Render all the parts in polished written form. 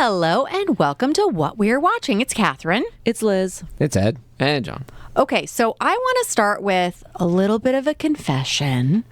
Hello and welcome to What We're Watching. It's Catherine. It's Liz. It's Ed. And John. Okay, so I want to start with a little bit of a confession.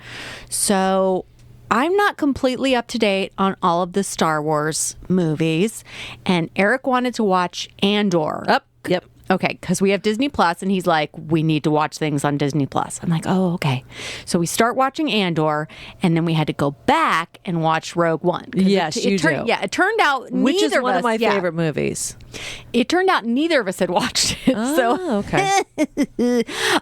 So I'm not completely up to date on all of the Star Wars movies, and Eric wanted to watch Andor. Yep. Okay, because we have Disney Plus, and he's like, we need to watch things on Disney Plus. I'm like, oh, okay. So we start watching Andor, and then we had to go back and watch Rogue One. Yes, you do. Yeah, it turned out Which is one of of my us, favorite movies. It turned out neither of us had watched it. Oh, okay.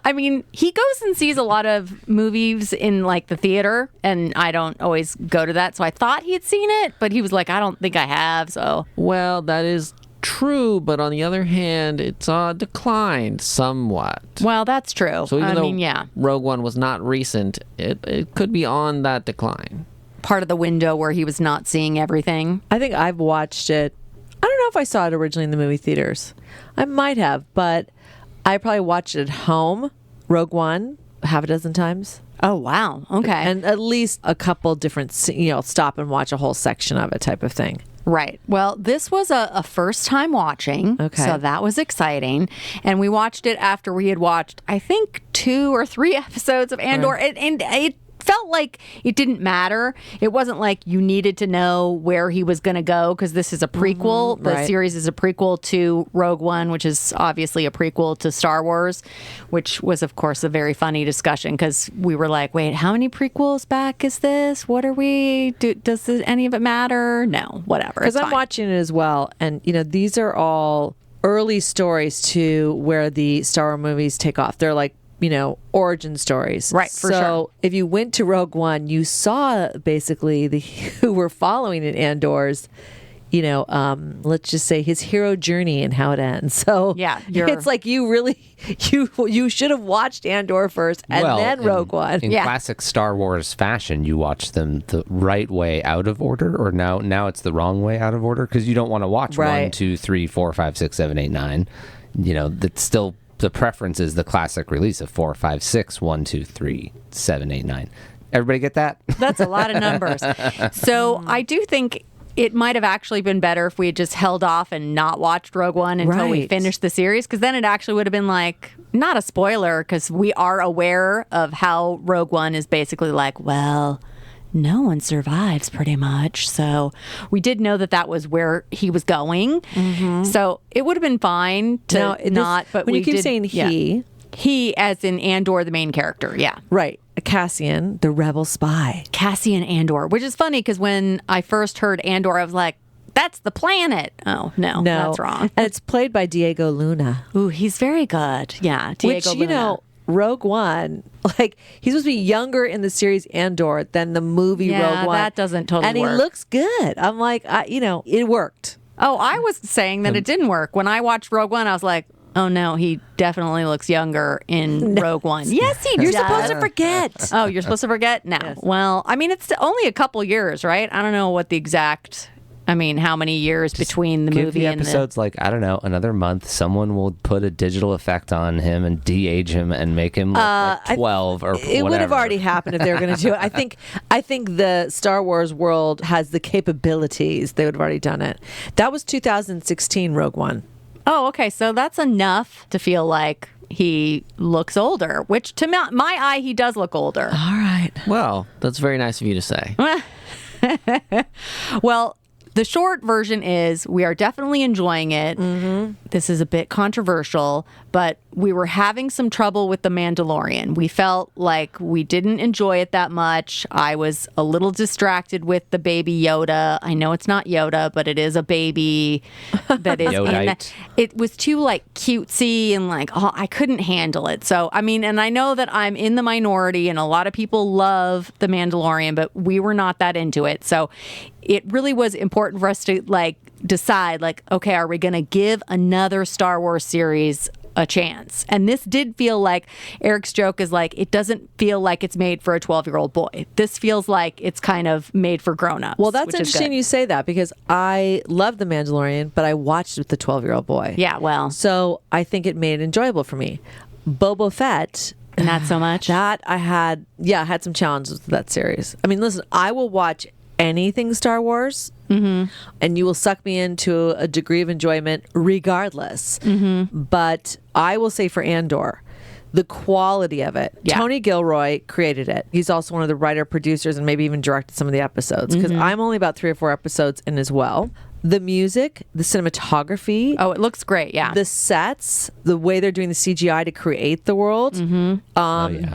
I mean, he goes and sees a lot of movies in like the theater, and I don't always go to that. So I thought he had seen it, but he was like, I don't think I have. So Well, that is true, but on the other hand, it's declined somewhat. well, that's true. So even I though mean, yeah, Rogue One was not recent, it could be on that decline. part of the window where he was not seeing everything. I think I've watched it. I don't know if I saw it originally in the movie theaters. I might have, but I probably watched it at home, Rogue One, half a dozen times. Oh wow, okay, And at least a couple different, stop and watch a whole section of it type of thing. right. Well, this was a first time watching, Okay. so that was exciting. And we watched it after we had watched, I think, 2 or 3 episodes of Andor, Right. and it felt like it didn't matter. It wasn't like you needed to know where he was going to go because this is a prequel. The right. series is a prequel to Rogue One, which is obviously a prequel to Star Wars, which was, of course, a very funny discussion because we were like, wait, how many prequels back is this? What are we? Does any of it matter? No, whatever. Because It's I'm fine. watching it as well. And, these are all early stories to where the Star Wars movies take off. They're like, origin stories. Right, for so sure. if you went to Rogue One, you saw basically who were following in Andor's, let's just say his hero journey and how it ends. So Yeah, it's like you really, you should have watched Andor first and then Rogue One. In Yeah. classic Star Wars fashion, you watch them the right way out of order, or now it's the wrong way out of order because you don't want to watch Right. 1, 2, 3, 4, 5, 6, 7, 8, 9. That's still the preference is the classic release of 4, 5, 6, 1, 2, 3, 7, 8, 9. Everybody get that? That's a lot of numbers. So I do think it might have actually been better if we had just held off and not watched Rogue One until we Right. finished the series, because then it actually would have been like, not a spoiler, because we are aware of how Rogue One is basically like, well, no one survives pretty much. So we did know that was where he was going. So it would have been fine to Now, not, but when we you keep did, saying yeah. He as in Andor, the main character. Yeah. Right. Cassian, the rebel spy. Cassian Andor, which is funny because when I first heard Andor, I was like, that's the planet. Oh, no, that's wrong. And it's played by Diego Luna. Ooh, he's very good. Yeah, Diego Which, Luna. Rogue One, like, he's supposed to be younger in the series Andor than the movie Yeah, Rogue One. that doesn't totally and work. he looks good. I'm like, it worked. Oh, I was saying that it didn't work. When I watched Rogue One, I was like, oh, no, he definitely looks younger in Rogue One. Yes, he You're does. supposed to forget. Oh, you're supposed to forget? No. Yes. Well, I mean, it's only a couple years, right? I don't know what the exact... how many years between the Give movie the and episodes like, I don't know, another month. Someone will put a digital effect on him and de-age him and make him look like 12 or whatever. It would have already happened if they were going to do it. I think the Star Wars world has the capabilities. They would have already done it. That was 2016 Rogue One. Oh, okay. So that's enough to feel like he looks older, which to my eye, he does look older. All right. Well, that's very nice of you to say. Well, the short version is we are definitely enjoying it. This is a bit controversial, but we were having some trouble with The Mandalorian. We felt like we didn't enjoy it that much. I was a little distracted with the baby Yoda. I know it's not Yoda, but it is a baby that is in Yodite. that. It was too like cutesy and like, oh, I couldn't handle it. So, I mean, and I know that I'm in the minority and a lot of people love The Mandalorian, but we were not that into it. So it really was important for us to like decide like, okay, are we going to give another Star Wars series a chance? And this did feel like, Eric's joke is like, it doesn't feel like it's made for a 12-year-old boy. This feels like it's kind of made for grown-ups. Well, that's which is interesting good. you say that because I love The Mandalorian, but I watched it with the 12-year-old boy. Yeah, well, So I think it made it enjoyable for me. Boba Fett, not so much. that I had some challenges with that series. I mean, listen, I will watch anything Star Wars and you will suck me into a degree of enjoyment regardless. But I will say for Andor, the quality of it. Yeah. Tony Gilroy created it. He's also one of the writer, producers, and maybe even directed some of the episodes, because I'm only about 3 or 4 episodes in as well. The music, the cinematography, Oh, it looks great. Yeah. the sets, the way they're doing the CGI to create the world, yeah.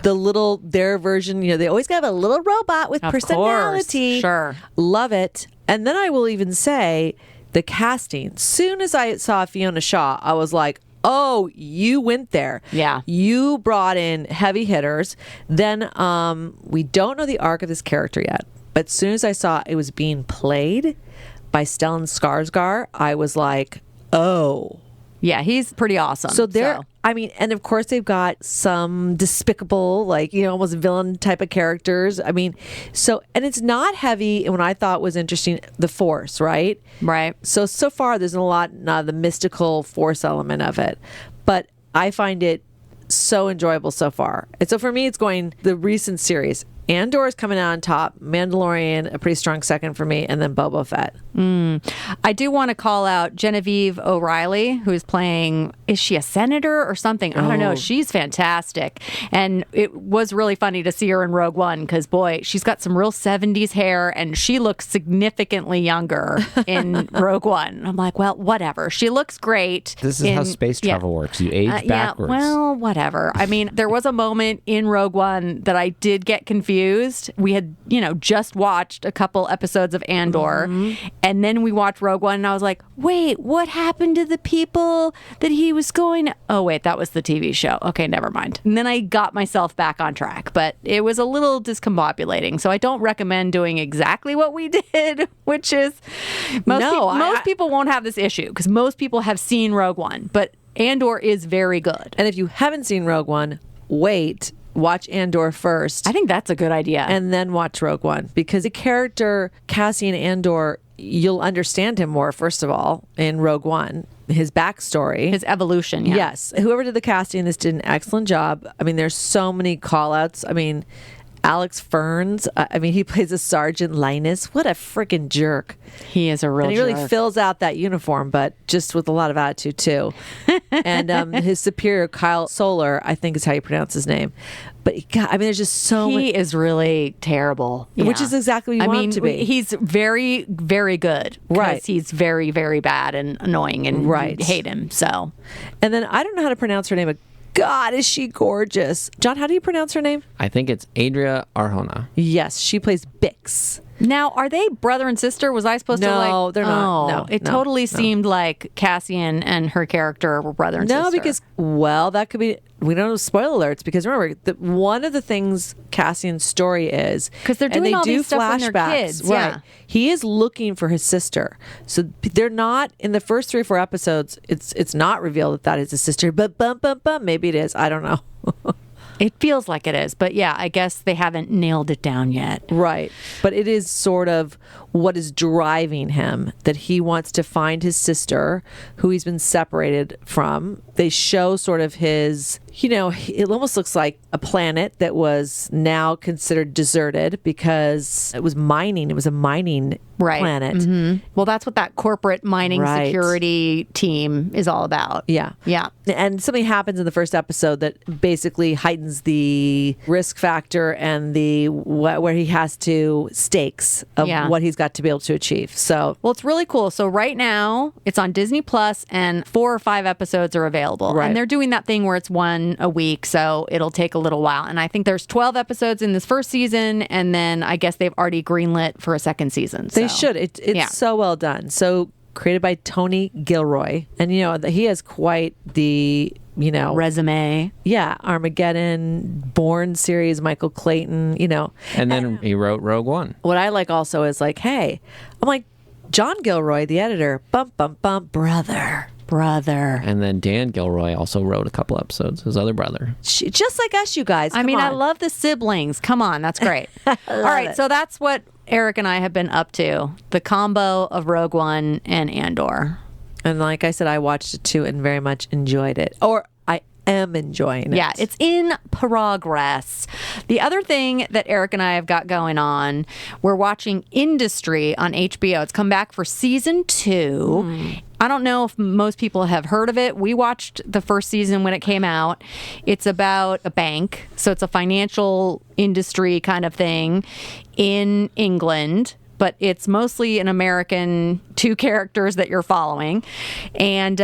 the little, their version, they always have a little robot with Of personality. course. Sure. Love it. And then I will even say the casting. Soon as I saw Fiona Shaw, I was like, oh, you went there. Yeah. You brought in heavy hitters. Then we don't know the arc of this character yet. But as soon as I saw it was being played by Stellan Skarsgård, I was like, oh. Yeah, he's pretty awesome. So and of course they've got some despicable, almost villain type of characters. And it's not heavy. And what I thought was interesting, the Force, right? Right. So far there's a lot of the mystical Force element of it. But I find it so enjoyable so far. And so for me, it's going the recent series. Andor is coming out on top. Mandalorian, a pretty strong second for me, and then Boba Fett. I do want to call out Genevieve O'Reilly, who's playing, is she a senator or something? I don't know. She's fantastic. And it was really funny to see her in Rogue One because, boy, she's got some real 70s hair and she looks significantly younger in Rogue One. I'm like, well, whatever. She looks great. This is how space travel works. You age backwards. Yeah, well, whatever. I mean, there was a moment in Rogue One that I did get confused. We had, just watched a couple episodes of Andor, and then we watched Rogue One, and I was like, wait, what happened to the people that he was going? Oh, wait, that was the TV show. Okay, never mind. And then I got myself back on track, but it was a little discombobulating. So I don't recommend doing exactly what we did, which is most people won't have this issue because most people have seen Rogue One, but Andor is very good. And if you haven't seen Rogue One, wait. Watch Andor first. I think that's a good idea. And then watch Rogue One. Because the character Cassian Andor, you'll understand him more, first of all, in Rogue One. His backstory. His evolution, yeah. Yes. Whoever did the casting, this did an excellent job. I mean, there's so many call-outs. I mean, Alex Ferns, he plays a Sergeant Linus. What a freaking jerk. He is a real jerk. And he really fills out that uniform, but just with a lot of attitude, too. And his superior, Kyle Solar, I think is how you pronounce his name. But, God, there's just so many. He is really terrible. Which is exactly what you want him to be. He's very, very good. Right. He's very, very bad and annoying and you hate him. So. And then I don't know how to pronounce her name, but God, is she gorgeous. John, how do you pronounce her name? I think it's Adria Arjona. Yes, she plays Bix. Now, are they brother and sister? Was I supposed to No, they're not. No, it totally seemed like Cassian and her character were brother and sister. No, because, that could be, we don't have spoiler alerts because remember, one of the things Cassian's story is, because they're doing all these stuff when they're kids. Right. Yeah. He is looking for his sister. So they're not, in the first 3 or 4 episodes, it's not revealed that is his sister, but maybe it is. I don't know. It feels like it is, but yeah, I guess they haven't nailed it down yet. Right. But it is sort of what is driving him, that he wants to find his sister who he's been separated from. They show sort of his, it almost looks like a planet that was now considered deserted because it was mining. It was a mining planet. Mm-hmm. Well, that's what that corporate mining security team is all about. Yeah. Yeah. And something happens in the first episode that basically heightens the risk factor and where he has to stakes of what he's got to be able to achieve. So, well, it's really cool. So right now it's on Disney Plus and 4 or 5 episodes are available. Right. And they're doing that thing where it's one a week. So it'll take a little while. And I think there's 12 episodes in this first season. And then I guess they've already greenlit for a second season. They should. It's so well done. So created by Tony Gilroy. And, he has quite the, resume. Yeah. Armageddon, Bourne series, Michael Clayton, And then he wrote Rogue One. What I like also is hey, I'm like, John Gilroy, the editor, brother. And then Dan Gilroy also wrote a couple episodes, his other brother. Just like us, you guys. Come on. I love the siblings. Come on. That's great. All right. So that's what Eric and I have been up to. The combo of Rogue One and Andor. And like I said, I watched it too and very much enjoyed it. Or I am enjoying it. Yeah, it's in progress. The other thing that Eric and I have got going on, we're watching Industry on HBO. It's come back for season 2. I don't know if most people have heard of it. We watched the first season when it came out. It's about a bank, so it's a financial industry kind of thing in England, but it's mostly an American 2 characters that you're following. And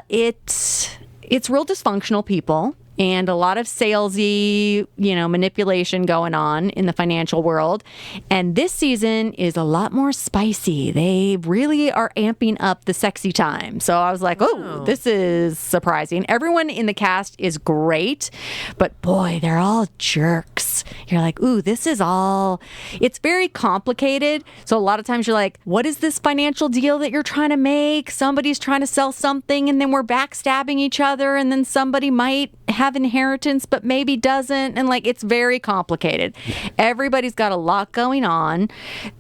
it's real dysfunctional people and a lot of salesy, manipulation going on in the financial world. And this season is a lot more spicy. They really are amping up the sexy time. So I was like, oh, this is surprising. Everyone in the cast is great, but boy, they're all jerks. You're like, ooh, it's very complicated. So a lot of times you're like, what is this financial deal that you're trying to make? Somebody's trying to sell something and then we're backstabbing each other and then somebody might have inheritance but maybe doesn't, and it's very complicated. Everybody's got a lot going on.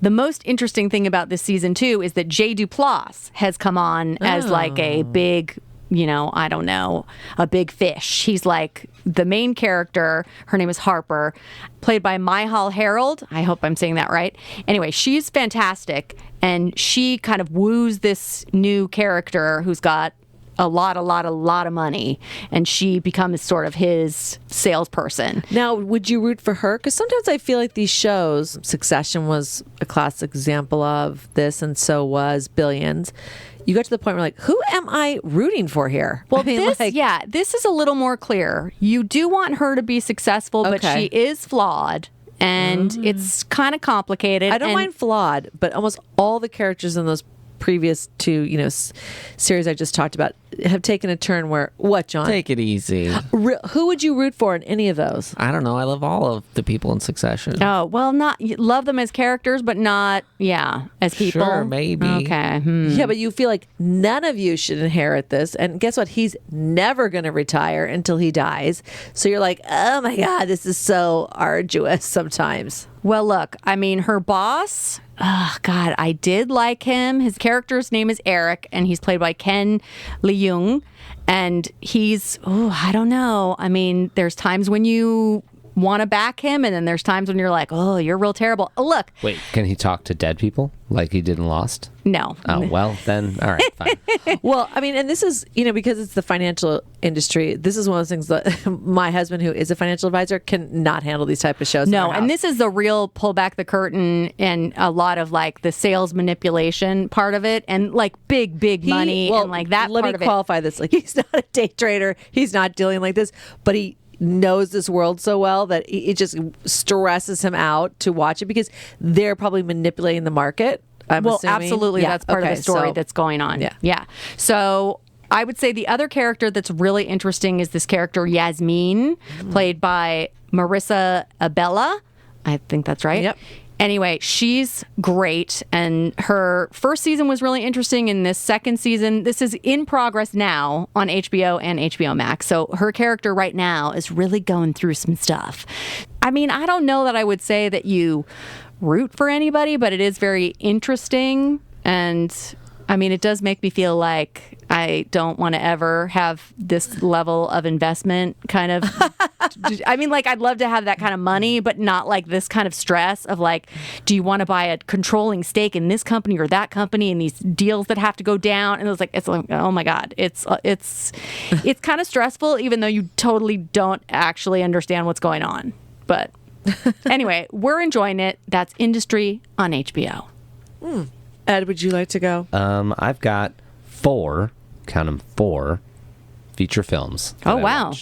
The most interesting thing about this season 2 is that Jay Duplass has come on as a big, I don't know, a big fish. He's like the main character. Her name is Harper, played by Myhal Harold. I hope I'm saying that right. Anyway, she's fantastic, and she kind of woos this new character who's got a lot of money, and she becomes sort of his salesperson. Now, would you root for her? Because sometimes I feel like these shows, Succession was a classic example of this, and so was Billions. You got to the point where who am I rooting for here? Well, this is a little more clear. You do want her to be successful, but she is flawed. And it's kind of complicated. I don't mind flawed, but almost all the characters in those previous 2, series I just talked about have taken a turn where, what, John? Take it easy. Who would you root for in any of those? I don't know. I love all of the people in Succession. Oh, well, love them as characters, but not, as people. Sure, maybe. Okay. Yeah, but you feel like none of you should inherit this. And guess what? He's never going to retire until he dies. So you're like, oh my God, this is so arduous sometimes. Well, look, her boss, oh God, I did like him. His character's name is Eric, and he's played by Ken Leung. And he's, I don't know. There's times when you want to back him, and then there's times when you're like, oh, you're real terrible. Look. Wait, can he talk to dead people like he did in Lost? No. Oh, well, then, all right, fine. Well, and this is, because it's the financial industry, this is one of those things that my husband, who is a financial advisor, cannot handle these type of shows. No, and this is the real pull back the curtain and a lot of the sales manipulation part of it, and big money and that let part me of it. qualify this. He's not a day trader. He's not dealing like this, but he knows this world so well that it just stresses him out to watch it because they're probably manipulating the market. I'm assuming. Absolutely. That's part of the story that's going on. Yeah. So I would say the other character that's really interesting is this character Yasmin, played by Marissa Abella. I think that's right. Yep. Anyway, she's great, and her first season was really interesting. And this second season, this is in progress now on HBO and HBO Max. So her character right now is really going through some stuff. I don't know that I would say that you root for anybody, but it is very interesting. And it does make me feel like I don't want to ever have this level of investment kind of. I'd love to have that kind of money, but not this kind of stress of do you want to buy a controlling stake in this company or that company and these deals that have to go down? And it's like, oh my God, it's kind of stressful, even though you totally don't actually understand what's going on. But anyway, we're enjoying it. That's Industry on HBO. Ed, would you like to go? I've got 4, count them 4, feature films. Oh, wow.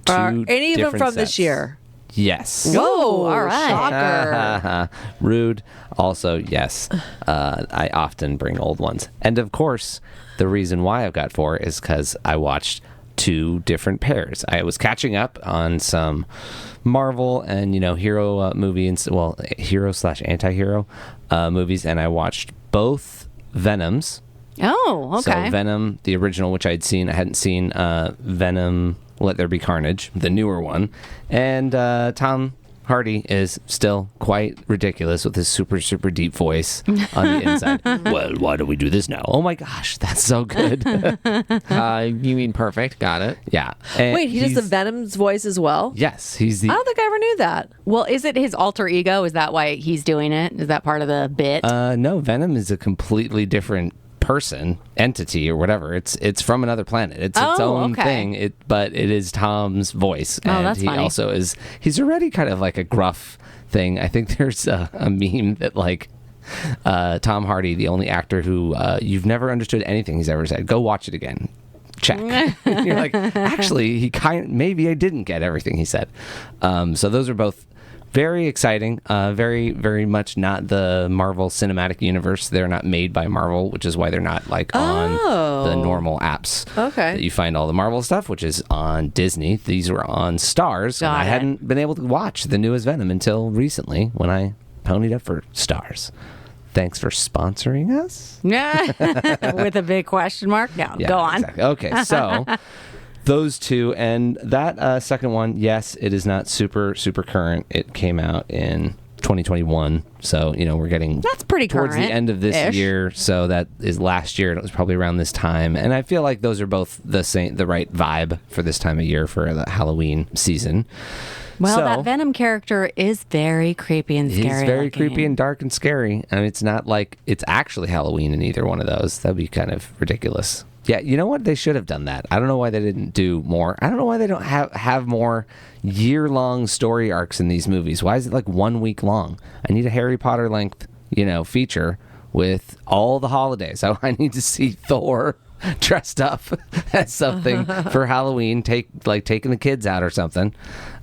Are any of them from this year? Yes. Whoa, all right. Shocker. Rude. Also, yes. I often bring old ones. And of course, the reason why I've got 4 is because I watched 2 different pairs. I was catching up on some Marvel and, hero movies, hero/anti-hero movies, and I watched both Venoms. Oh, okay. So Venom, the original, which I'd seen. I hadn't seen Venom Let There Be Carnage, the newer one. And Tom Hardy is still quite ridiculous with his super, super deep voice on the inside. Well, why don't we do this now? Oh my gosh, that's so good. You mean perfect? Got it. Yeah. And Wait, he does the he's- Venom's voice as well? Yes, he's the. I don't think I ever knew that. Well, is it his alter ego? Is that why he's doing it? Is that part of the bit? No, Venom is a completely different person, entity, or whatever. It's from another planet. It's its Oh, own okay. thing. But it is Tom's voice, Oh, and that's he funny. also is. He's already kind of like a gruff thing. I think there's a meme that like. Tom Hardy, the only actor who you've never understood anything he's ever said. Go watch it again. Check. You're like, actually, maybe I didn't get everything he said. So those are both very exciting. Very, very much not the Marvel Cinematic Universe. They're not made by Marvel, which is why they're not like on the normal apps. Okay. That you find all the Marvel stuff, which is on Disney. These were on Stars. And Got I it. hadn't been able to watch the newest Venom until recently when I ponied up for Stars. Thanks for sponsoring us. With a big question mark? No, Yeah, go on. Exactly. Okay, so those two, and that second one, yes, it is not super, super current. It came out in 2021, so we're getting That's pretty towards the current-ish. end of this year. So that is last year, and it was probably around this time. And I feel like those are both the right vibe for this time of year for the Halloween season. Well, So- that Venom character is very creepy and scary. He's very looking. creepy and dark and scary. And it's not like it's actually Halloween in either one of those. That'd be kind of ridiculous. Yeah, you know what? They should have done that. I don't know why they didn't do more. I don't know why they don't have more year-long story arcs in these movies. Why is it like 1 week long? I need a Harry Potter length, feature with all the holidays. I need to see Thor dressed up as something for Halloween, taking the kids out or something.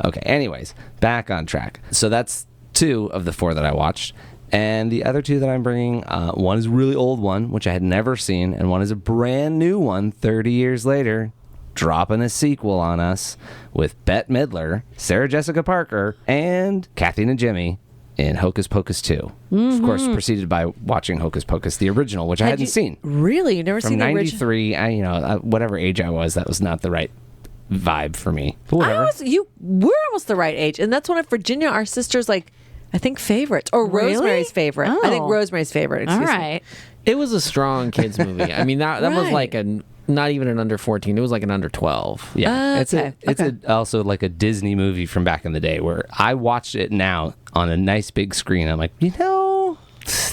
Okay, anyways, back on track. So that's 2 of the 4 that I watched. And the other 2 that I'm bringing, one is a really old one, which I had never seen, and one is a brand new one 30 years later, dropping a sequel on us with Bette Midler, Sarah Jessica Parker, and Kathy and Jimmy in Hocus Pocus 2. Of course, preceded by watching Hocus Pocus, the original, which I hadn't seen. Really? You've never From seen the original? 93, whatever age I was, that was not the right vibe for me. But whatever. We're almost the right age, and that's one of Virginia, our sister's I think favorites, or Really? Rosemary's favorite. I think Oh. Rosemary's favorite. All Excuse me. right. It was a strong kids movie. I mean, that was Right. like not even an under 14. It was like an under 12. Yeah, it's okay. also like a Disney movie from back in the day where I watched it now on a nice big screen. I'm like,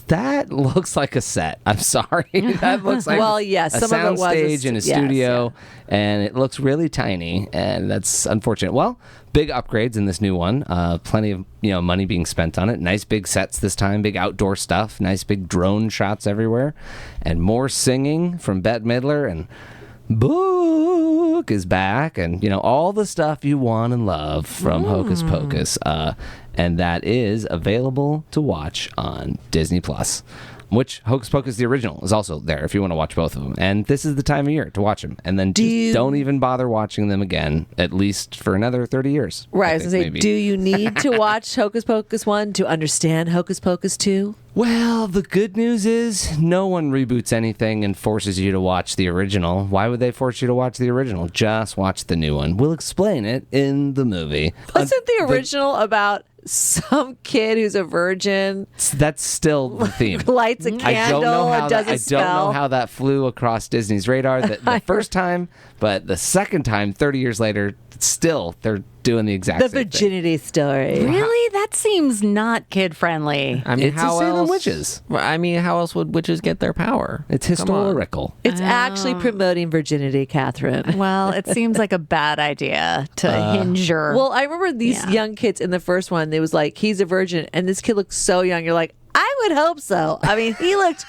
that looks like a set. I'm sorry, that looks like Well, yes, a some of it was a soundstage in a yes, studio, and it looks really tiny, and that's unfortunate. Well, big upgrades in this new one. Plenty of money being spent on it. Nice big sets this time. Big outdoor stuff. Nice big drone shots everywhere, and more singing from Bette Midler and. Book is back, and all the stuff you want and love from Hocus Pocus, and that is available to watch on Disney Plus. Which Hocus Pocus the original is also there if you want to watch both of them. And this is the time of year to watch them, and then don't even bother watching them again, at least for another 30 years. Right. I was think going to say, maybe. do you need to watch Hocus Pocus 1 to understand Hocus Pocus 2? Well, the good news is no one reboots anything and forces you to watch the original. Why would they force you to watch the original? Just watch the new one. We'll explain it in the movie. Wasn't the original about some kid who's a virgin, That's still the theme. lights a candle, and does a I spell? don't know how that flew across Disney's radar the first time, but the second time, 30 years later, still they're doing the exact The same thing. virginity story. Really? That seems not kid friendly. I mean, It's the how Salem else? witches. Well, I mean, how else would witches get their power? It's Come on. historical. It's actually promoting virginity, Catherine. Well, it seems like a bad idea to hinge your. Well, I remember these Yeah. young kids in the first one. They was like, he's a virgin, and this kid looked so young. You're like, I would hope so. I mean, he looked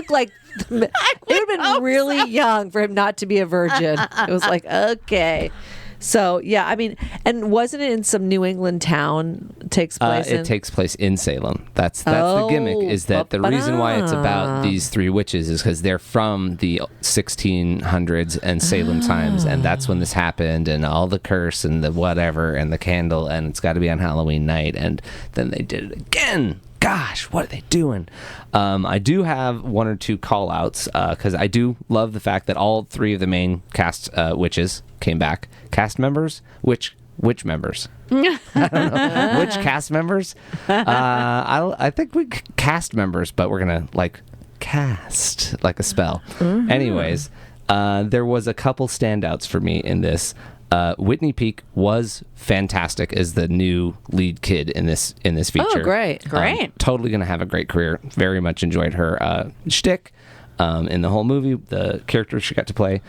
like it would have been really young for him not to be a virgin. It was like, okay. So yeah, I mean, and wasn't it in some New England town takes place? It takes place in Salem. That's the gimmick. Is that the reason why it's about these 3 witches is because they're from the 1600s and Salem times, and that's when this happened, and all the curse and the whatever and the candle, and it's got to be on Halloween night, and then they did it again. Gosh, what are they doing? I do have 1 or 2 call outs because I do love the fact that all 3 of the main cast witches came back. Cast members, which Which members? I don't know. Which cast members? I think we cast members, but we're going to like cast like a spell. Mm-hmm. Anyways, there was a couple standouts for me in this. Whitney Peak was fantastic as the new lead kid in this feature. Oh, great. Totally going to have a great career. Very much enjoyed her shtick in the whole movie, the character she got to play.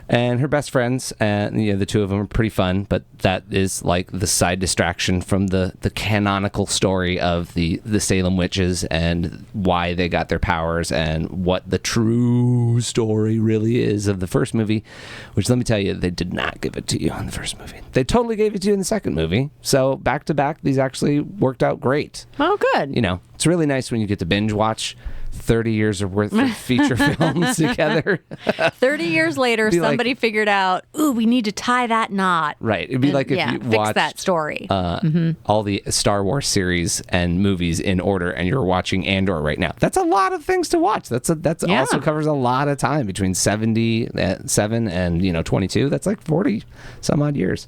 And her best friends, and the two of them are pretty fun, but that is like the side distraction from the canonical story of the Salem witches and why they got their powers and what the true story really is of the first movie, which let me tell you, they did not give it to you in the first movie. They totally gave it to you in the second movie. So back to back, these actually worked out great. Oh, good. It's really nice when you get to binge watch 30 years worth of feature films together. 30 years later, somebody figured out, ooh, we need to tie that knot. Right. It'd be like if you fix watched that story. all the Star Wars series and movies in order, and you're watching Andor right now. That's a lot of things to watch. That's also covers a lot of time between 77 and 22. That's like 40 some odd years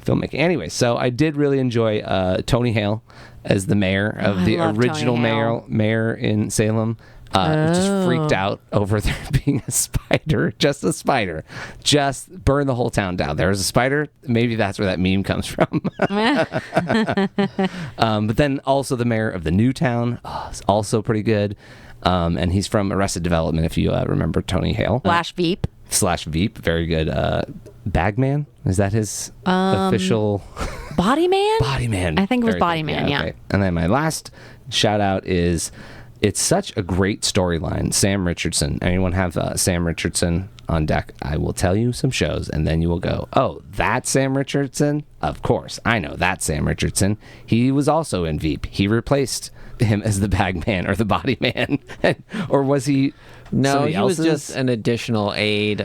filmmaking. Anyway, so I did really enjoy Tony Hale as the mayor of the original mayor in Salem. Just freaked out over there being a spider. Just a spider. Just burn the whole town down. There was a spider. Maybe that's where that meme comes from. But then also the mayor of the new town is also pretty good. And he's from Arrested Development, if you remember Tony Hale. Slash Veep. Very good. Bagman? Is that his official... Body Man? Body Man. I think it was Body Man, yeah. Okay. And then my last shout out is, it's such a great storyline. Sam Richardson. Anyone have Sam Richardson on deck? I will tell you some shows, and then you will go, oh, that's Sam Richardson? Of course. I know that's Sam Richardson. He was also in Veep. He replaced him as the Bagman or the Body Man. Or was he... No, he was just an additional aid.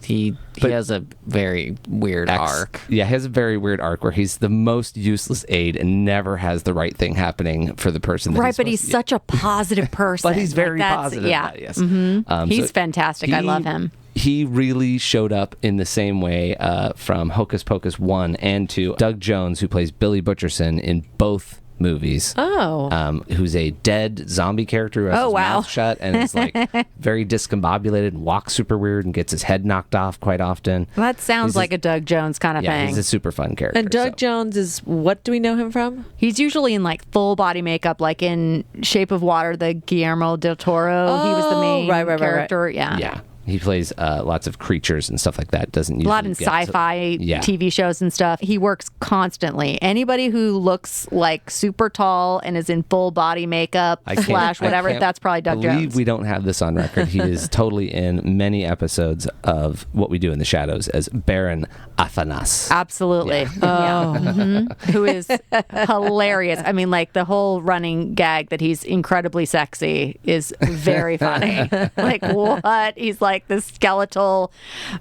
He has a very weird arc. Yeah, he has a very weird arc where he's the most useless aid and never has the right thing happening for the person that right, but he's such a positive person. But he's very positive. Yeah. Yes. Mm-hmm. He's fantastic. I love him. He really showed up in the same way from Hocus Pocus 1 and 2. Doug Jones, who plays Billy Butcherson in both movies. Who's a dead zombie character who has his mouth shut and is like very discombobulated and walks super weird and gets his head knocked off quite often. That sounds like a Doug Jones kind of thing. Yeah, he's a super fun character. And Doug Jones is, what do we know him from? He's usually in like full body makeup, like in Shape of Water, the Guillermo del Toro. He was the main character. Right. Yeah. He plays lots of creatures and stuff like that. Doesn't usually a lot in sci-fi TV shows and stuff. He works constantly. Anybody who looks like super tall and is in full body makeup / whatever, that's probably Doug Jones. I believe we don't have this on record. He is totally in many episodes of What We Do in the Shadows as Baron Athanas. Absolutely. Yeah. Who is hilarious. I mean, like the whole running gag that he's incredibly sexy is very funny. Like what? He's like this skeletal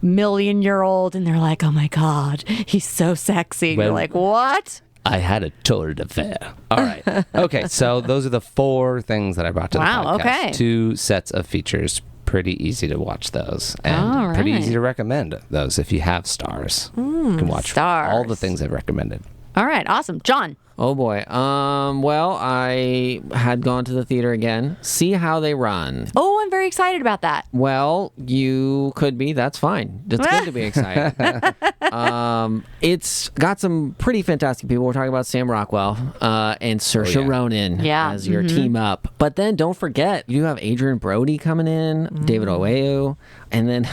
million-year-old, and they're like, oh my God, he's so sexy. You're like, what? I had a tour d'affaire. All right. Okay, so those are the 4 things that I brought to the podcast. Okay. 2 sets of features. Pretty easy to watch those. And pretty easy to recommend those if you have stars. You can watch all the things I've recommended. All right, awesome. John. Oh boy. Well, I had gone to the theater again. See how they run. Oh, I'm very excited about that. Well, you could be. That's fine. It's good to be excited. It's got some pretty fantastic people. We're talking about Sam Rockwell and Saoirse Ronan as your team up. But then don't forget, you have Adrian Brody coming in, David Oyelowo, and then...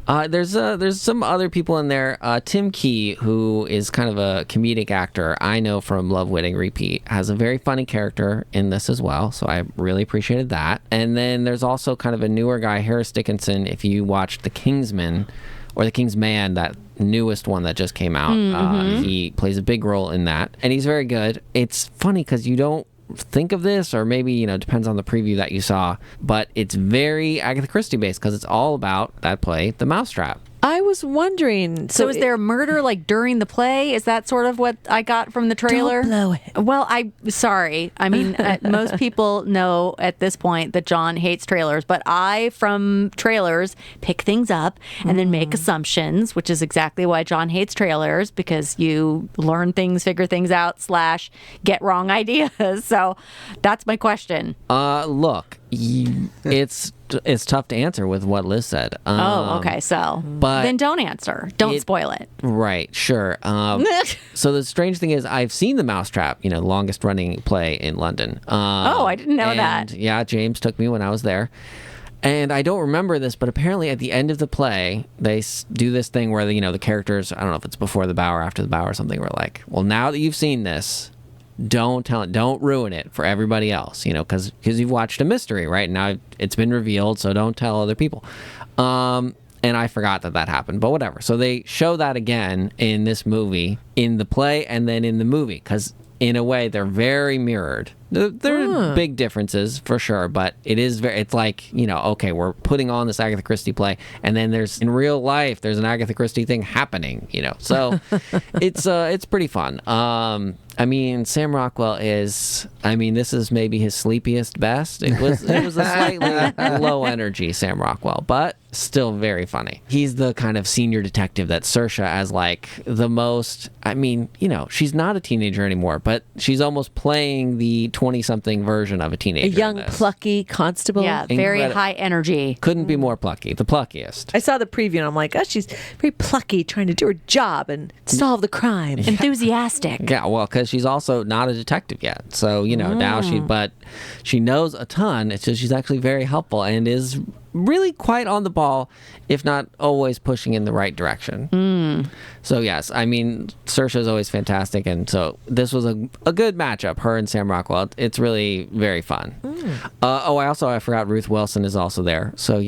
There's some other people in there. Tim Key, who is kind of a comedic actor I know from Love, Wedding, Repeat, has a very funny character in this as well, so I really appreciated that. And then there's also kind of a newer guy, Harris Dickinson, if you watched The Kingsman, or The Kingsman, that newest one that just came out. He plays a big role in that, and he's very good. It's funny because you don't think of this, or maybe depends on the preview that you saw, but it's very Agatha Christie based because it's all about that play, The Mousetrap. I was wondering. So is there a murder like during the play? Is that sort of what I got from the trailer? Don't blow it. Well, sorry. I mean, most people know at this point that John hates trailers, but I, from trailers, pick things up and then make assumptions, which is exactly why John hates trailers, because you learn things, figure things out, / get wrong ideas. So that's my question. Look, it's tough to answer with what Liz said. Okay. So then don't answer. Don't spoil it. Right, sure. So the strange thing is, I've seen The Mousetrap, longest running play in London. I didn't know that. Yeah, James took me when I was there. And I don't remember this, but apparently at the end of the play, they do this thing where, the characters, I don't know if it's before the bow or after the bow or something, were like, well, now that you've seen this, don't tell it, don't ruin it for everybody else, because you've watched a mystery, right? Now it's been revealed, so don't tell other people. And I forgot that happened, but whatever. So they show that again in this movie, in the play, and then in the movie, because in a way they're very mirrored. There are big differences for sure, but it's like, okay, we're putting on this Agatha Christie play, and then in real life there's an Agatha Christie thing happening, so it's pretty fun. Sam Rockwell this is maybe his sleepiest best. It was a slightly low energy Sam Rockwell, but still very funny. He's the kind of senior detective that Saoirse, as like the most, she's not a teenager anymore, but she's almost playing the 20-something version of a teenager. A young, plucky constable. Yeah, very high energy. Couldn't be more plucky. The pluckiest. I saw the preview and I'm like, oh, she's very plucky, trying to do her job and solve the crime. Enthusiastic. Yeah, well, because she's also not a detective yet. So, now she knows a ton. It's just she's actually very helpful and is really quite on the ball, if not always pushing in the right direction. So yes, Saoirse is always fantastic, and so this was a good matchup, her and Sam Rockwell. It's really very fun. I forgot Ruth Wilson is also there, so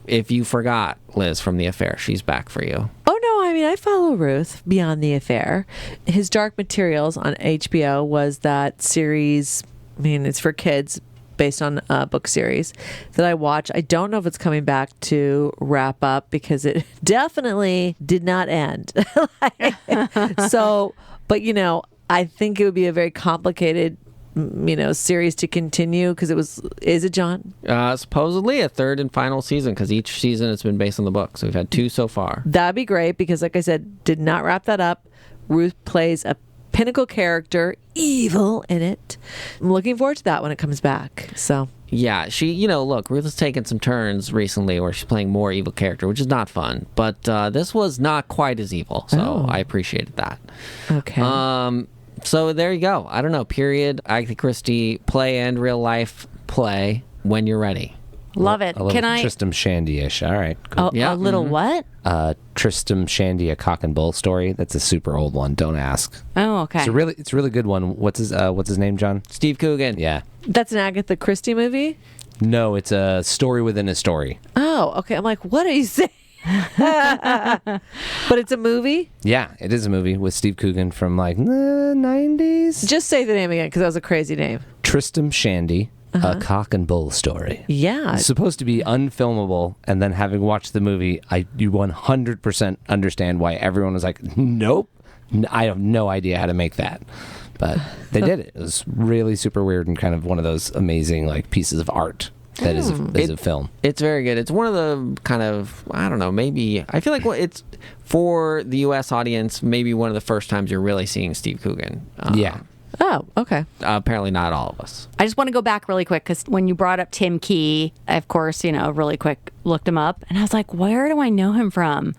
if you forgot Liz from The Affair, she's back for you. Oh no, I follow Ruth beyond The Affair. His Dark Materials on HBO was that series, it's for kids, based on a book series that I watched. I don't know if it's coming back to wrap up because it definitely did not end. So, but I think it would be a very complicated series to continue because is it, John? Supposedly a third and final season, because each season it's been based on the book. So we've had 2 so far. That'd be great because, like I said, did not wrap that up. Ruth plays a pinnacle character, evil in it. I'm looking forward to that when it comes back. So yeah, she, look, Ruth has taken some turns recently where she's playing more evil character, which is not fun. But this was not quite as evil, so I appreciated that. Okay. So there you go. I don't know. Period. Agatha Christie play and real life play when you're ready. Love it. A little Tristram Shandy-ish. All right. Cool. A little what? Tristram Shandy, a cock and bull story. That's a super old one. Don't ask. Oh, okay. It's a really good one. What's his name, John? Steve Coogan. Yeah. That's an Agatha Christie movie? No, it's a story within a story. Oh, okay. I'm like, what are you saying? But it's a movie? Yeah, it is a movie with Steve Coogan from the 90s. Just say the name again, because that was a crazy name. Tristram Shandy, a cock and bull story. Yeah. It's supposed to be unfilmable, and then having watched the movie, you 100% understand why everyone was like, nope, I have no idea how to make that. But they did it. It was really super weird and kind of one of those amazing pieces of art that is a film. It's very good. It's one of the kind of, I don't know, maybe, I feel like it's, for the U.S. audience, maybe one of the first times you're really seeing Steve Coogan. Yeah. Oh, okay. Apparently not all of us. I just want to go back really quick because when you brought up Tim Key, I, of course, really quick looked him up and I was like, where do I know him from?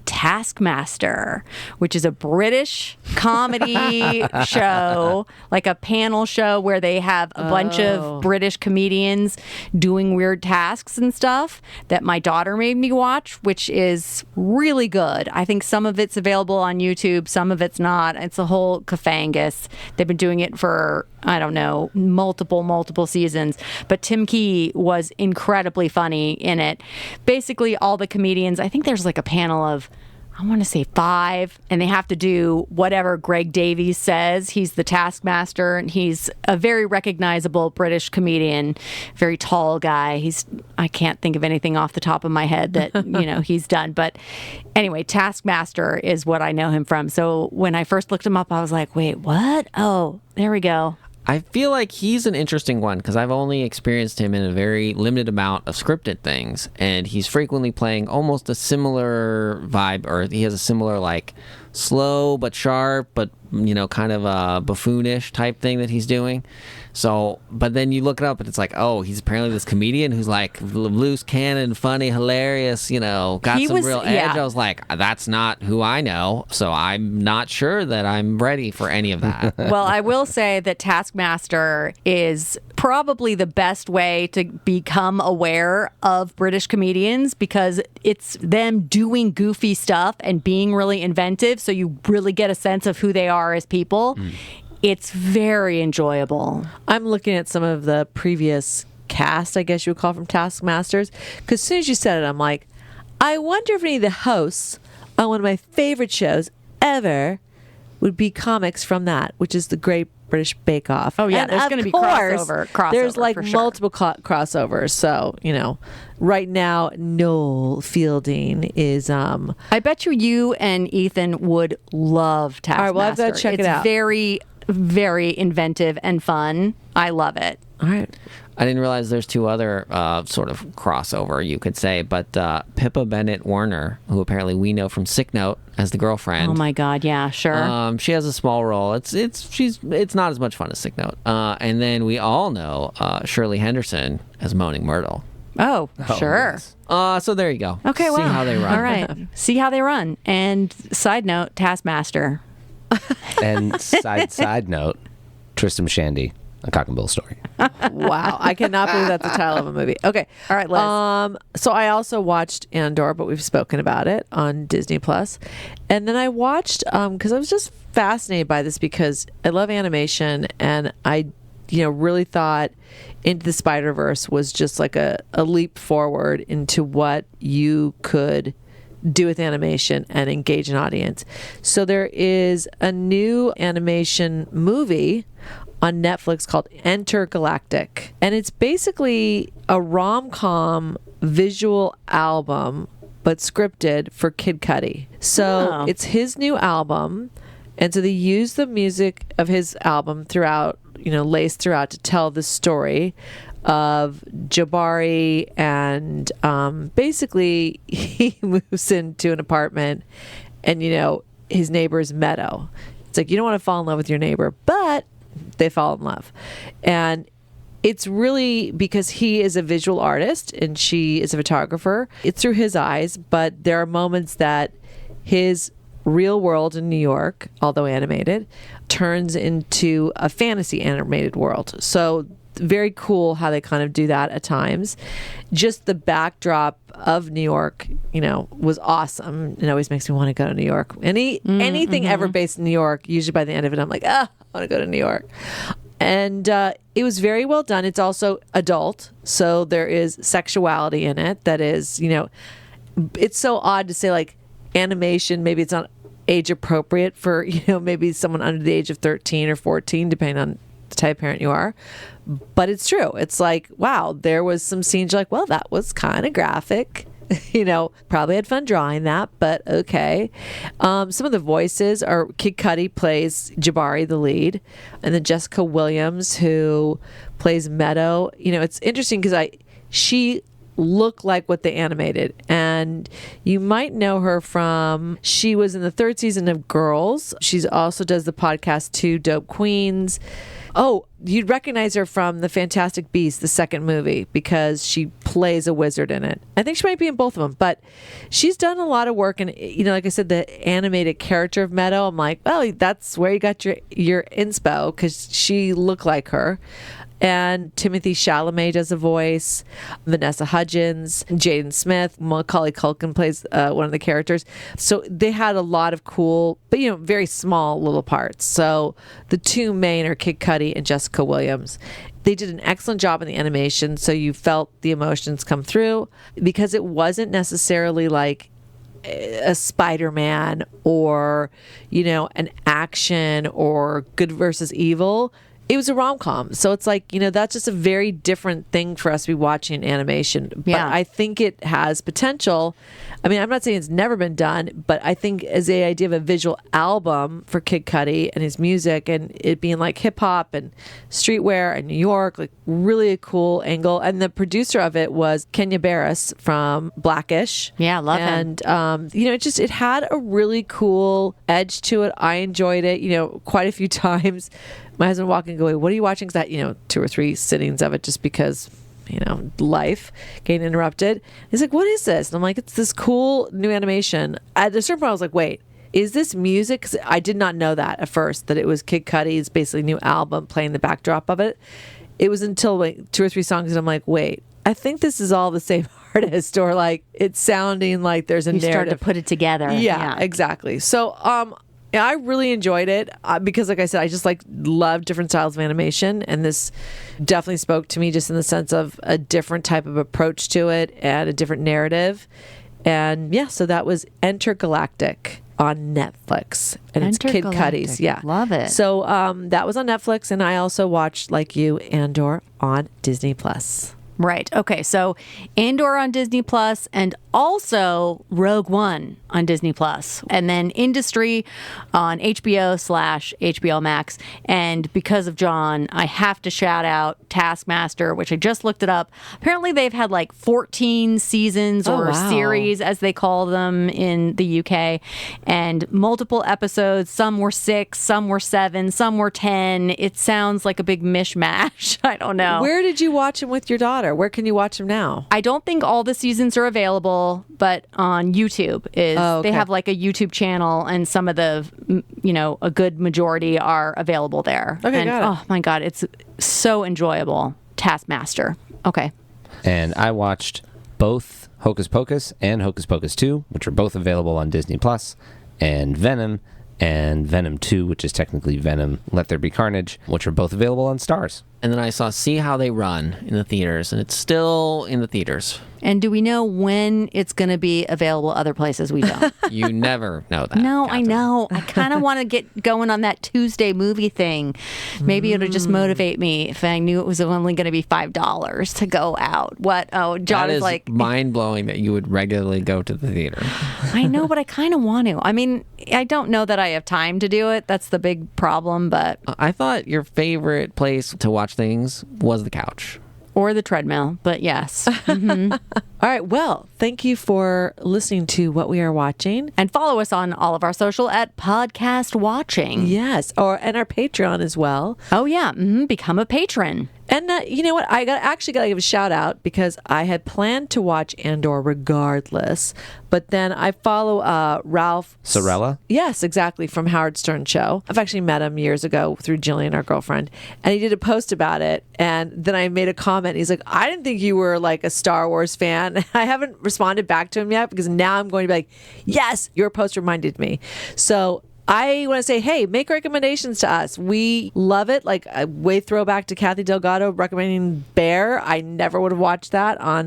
Taskmaster, which is a British comedy show, like a panel show where they have a bunch of British comedians doing weird tasks and stuff that my daughter made me watch, which is really good. I think some of it's available on YouTube, some of it's not. It's a whole cafangus. They've been doing it for, I don't know, multiple seasons. But Tim Key was incredibly funny in it. Basically, all the comedians, I think there's like a panel of, I want to say 5, and they have to do whatever Greg Davies says. He's the taskmaster, and he's a very recognizable British comedian, very tall guy. I can't think of anything off the top of my head that, he's done. But anyway, Taskmaster is what I know him from. So when I first looked him up, I was like, wait, what? Oh, there we go. I feel like he's an interesting one because I've only experienced him in a very limited amount of scripted things, and he's frequently playing almost a similar vibe, or he has a similar like slow but sharp, but kind of a buffoonish type thing that he's doing. So, but then you look it up and it's like, oh, he's apparently this comedian who's like loose cannon, funny, hilarious, got some real edge. Yeah. I was like, that's not who I know. So I'm not sure that I'm ready for any of that. Well, I will say that Taskmaster is probably the best way to become aware of British comedians because it's them doing goofy stuff and being really inventive. So you really get a sense of who they are as people. It's very enjoyable. I'm looking at some of the previous cast, I guess you would call from Taskmasters, because as soon as you said it, I'm like, I wonder if any of the hosts on one of my favorite shows ever would be comics from that, which is the Great British Bake Off. Oh, yeah, and there's going to be crossover. There's like for sure. multiple crossovers. So, right now, Noel Fielding is... I bet you and Ethan would love Taskmaster. All right, well, I've got to check it out. It's very, very inventive and fun. I love it. All right. I didn't realize there's 2 other sort of crossover, you could say, but Pippa Bennett Warner, who apparently we know from Sick Note as the girlfriend. Oh my God, yeah, sure. She has a small role. It's not as much fun as Sick Note. And then we all know Shirley Henderson as Moaning Myrtle. Oh, sure. Yes. So there you go. Okay, See wow. how they run. All right. See how they run. And side note, Taskmaster. And side note, Tristram Shandy, A Cock and Bull Story. Wow. I cannot believe that's the title of a movie. Okay. All right, Liz. So I also watched Andor, but we've spoken about it on Disney Plus. And then I watched, because I was just fascinated by this because I love animation and I really thought Into the Spider-Verse was just like a leap forward into what you could do with animation and engage an audience. So there is a new animation movie on Netflix called Entergalactic. And it's basically a rom-com visual album, but scripted for Kid Cudi. So it's his new album. And so they use the music of his album throughout, laced throughout to tell the story of Jabari. And basically he moves into an apartment and, his neighbor is Meadow. It's like, you don't want to fall in love with your neighbor, but they fall in love. And it's really because he is a visual artist and she is a photographer. It's through his eyes, but there are moments that his real world in New York, although animated, turns into a fantasy animated world. So very cool how they kind of do that at times. Just the backdrop of New York, was awesome. It always makes me want to go to New York. Anything ever based in New York, usually by the end of it, I'm like, I want to go to New York. And it was very well done. It's also adult, so there is sexuality in it. That is, it's so odd to say like animation. Maybe it's not age appropriate for maybe someone under the age of 13 or 14, depending on the type of parent you are. But it's true. It's like, wow, there was some scenes you're like, well, that was kind of graphic. Probably had fun drawing that, but okay. Some of the voices are Kid Cudi plays Jabari, the lead, and then Jessica Williams, who plays Meadow. It's interesting because she looked like what they animated, and you might know her from, she was in the 3rd season of Girls. She's also does the podcast Two Dope Queens. Oh, you'd recognize her from The Fantastic Beasts, the 2nd movie, because she plays a wizard in it. I think she might be in both of them, but she's done a lot of work. And, like I said, the animated character of Meadow, I'm like, well, that's where you got your inspo, because she looked like her. And Timothy Chalamet does a voice, Vanessa Hudgens, Jaden Smith, Macaulay Culkin plays one of the characters. So they had a lot of cool, but very small little parts. So the 2 main are Kid Cudi and Jessica Williams. They did an excellent job in the animation, so you felt the emotions come through because it wasn't necessarily like a Spider-Man or, an action or good versus evil. It was a rom-com. So it's like, that's just a very different thing for us to be watching in animation. But Yeah. I think it has potential. I mean, I'm not saying it's never been done, but I think as the idea of a visual album for Kid Cudi and his music and it being like hip hop and streetwear and New York, like really a cool angle. And the producer of it was Kenya Barris from Blackish. Yeah, love him. And, it had a really cool edge to it. I enjoyed it, quite a few times. My husband walking and going, what are you watching? Because that, 2 or 3 sittings of it just because, life getting interrupted. He's like, what is this? And I'm like, it's this cool new animation. At a certain point, I was like, wait, is this music? 'Cause I did not know that at first, that it was Kid Cudi's basically new album playing the backdrop of it. It was until like 2 or 3 songs and I'm like, wait, I think this is all the same artist, or like it's sounding like there's a You narrative. start to put it together. Yeah, exactly. So, yeah, I really enjoyed it because, like I said, I just love different styles of animation, and this definitely spoke to me just in the sense of a different type of approach to it and a different narrative. And yeah, so that was Entergalactic on Netflix, and it's Kid Entergalactic. Cudi's. Yeah, Love it. So that was on Netflix, and I also watched, like you, Andor on Disney Plus. Right. Okay. So Andor on Disney Plus, and also Rogue One on Disney Plus, and then Industry on HBO/HBO Max. And because of John, I have to shout out Taskmaster, which I just looked it up. Apparently, they've had like 14 seasons or wow. series, as they call them in the UK, and multiple episodes. Some were 6, some were 7, some were 10. It sounds like a big mishmash. I don't know. Where did you watch him with your daughter? Where can you watch him now? I don't think all the seasons are available, but on YouTube okay. They have like a YouTube channel, and some of the, a good majority are available there. Okay, and, got it. oh my God, it's so enjoyable. Taskmaster. Okay. And I watched both Hocus Pocus and Hocus Pocus 2, which are both available on Disney Plus, and Venom and Venom 2, which is technically Venom Let There Be Carnage, which are both available on Stars. And then I saw See How They Run in the theaters, and it's still in the theaters. And do we know when it's going to be available other places? We don't. You never know that. No, I Catherine. know. I kind of want to get going on that Tuesday movie thing. Maybe it'll just motivate me if I knew it was only going to be $5 to go out. What? Oh, John That is is like, mind-blowing that you would regularly go to the theater. I know, but I kind of want to. I mean, I don't know that I have time to do it. That's the big problem, but... I thought your favorite place to watch things was the couch. Or the treadmill, but yes. All right. Well, thank you for listening to What We Are Watching. And follow us on all of our social at Podcast Watching. Yes. And our Patreon as well. Oh, yeah. Become a patron. And you know what? I actually got to give a shout out because I had planned to watch Andor regardless, but then I follow Ralph Sorella? Yes, exactly, from Howard Stern show. I've actually met him years ago through Jillian, our girlfriend, and he did a post about it. And then I made a comment. He's like, "I didn't think you were like a Star Wars fan." I haven't responded back to him yet because now I'm going to be like, "Yes, your post reminded me." So I want to say, hey, make recommendations to us. We love it. Like, way throwback to Kathy Delgado recommending Bear. I never would have watched that on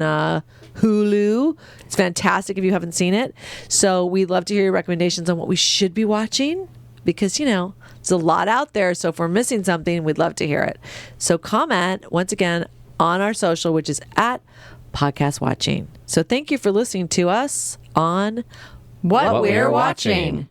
Hulu. It's fantastic if you haven't seen it. So we'd love to hear your recommendations on what we should be watching because, there's a lot out there. So if we're missing something, we'd love to hear it. So comment, once again, on our social, which is at Podcast Watching. So thank you for listening to us on What We're Watching.